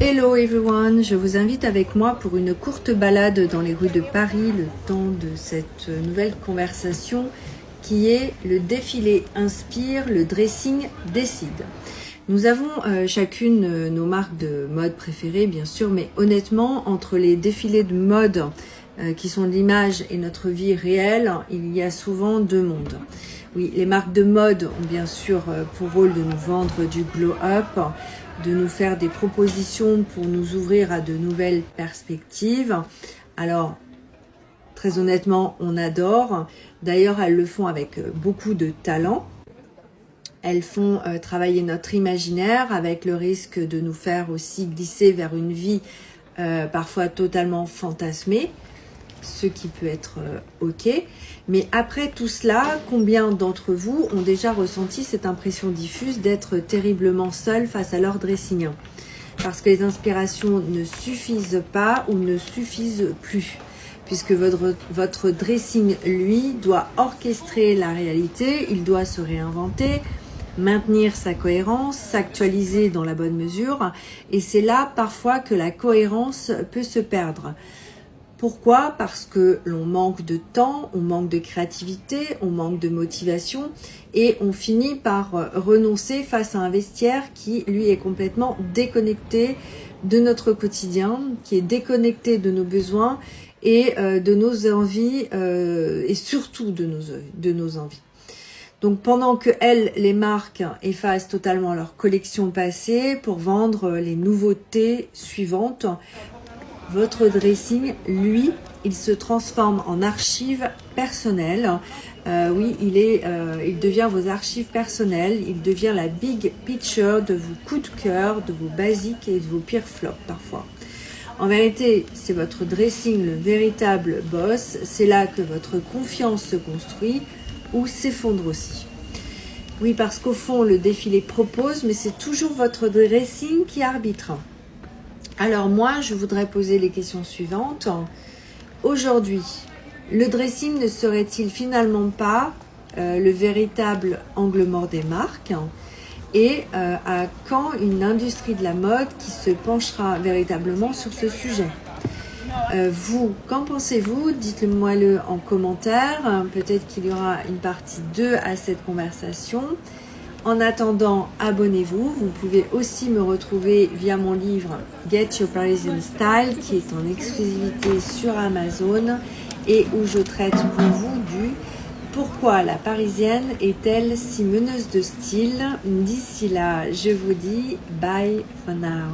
Hello everyone, je vous invite avec moi pour une courte balade dans les rues de Paris, le temps de cette nouvelle conversation qui est le défilé inspire, le dressing décide. Nous avons chacune nos marques de mode préférées bien sûr, mais honnêtement entre les défilés de mode qui sont l'image et notre vie réelle, il y a souvent deux mondes. Oui, les marques de mode ont bien sûr pour rôle de nous vendre du glow-up, de nous faire des propositions pour nous ouvrir à de nouvelles perspectives. Alors, très honnêtement, on adore. D'ailleurs, elles le font avec beaucoup de talent. Elles font travailler notre imaginaire avec le risque de nous faire aussi glisser vers une vie parfois totalement fantasmée, ce qui peut être ok. Mais après tout cela, combien d'entre vous ont déjà ressenti cette impression diffuse d'être terriblement seuls face à leur dressing? Parce que les inspirations ne suffisent pas ou ne suffisent plus. Puisque votre dressing, lui, doit orchestrer la réalité, il doit se réinventer, maintenir sa cohérence, s'actualiser dans la bonne mesure. Et c'est là parfois que la cohérence peut se perdre. Pourquoi? Parce que l'on manque de temps, on manque de créativité, on manque de motivation et on finit par renoncer face à un vestiaire qui, lui, est complètement déconnecté de notre quotidien, qui est déconnecté de nos besoins et de nos envies et surtout de nos envies. Donc pendant que les marques effacent totalement leur collection passée pour vendre les nouveautés suivantes, votre dressing, lui, il se transforme en archive personnelle. Oui, il devient vos archives personnelles. Il devient la big picture de vos coups de cœur, de vos basiques et de vos pires flops parfois. En vérité, c'est votre dressing le véritable boss. C'est là que votre confiance se construit ou s'effondre aussi. Oui, parce qu'au fond, le défilé propose, mais c'est toujours votre dressing qui arbitre. Alors moi, je voudrais poser les questions suivantes. Aujourd'hui, le dressing ne serait-il finalement pas le véritable angle mort des marques? Et à quand une industrie de la mode qui se penchera véritablement sur ce sujet? Vous, qu'en pensez-vous? Dites-le-moi en commentaire. Peut-être qu'il y aura une partie 2 à cette conversation. En attendant, abonnez-vous. Vous pouvez aussi me retrouver via mon livre Get Your Parisian Style qui est en exclusivité sur Amazon et où je traite pour vous du pourquoi la Parisienne est-elle si meneuse de style. D'ici là, je vous dis bye for now.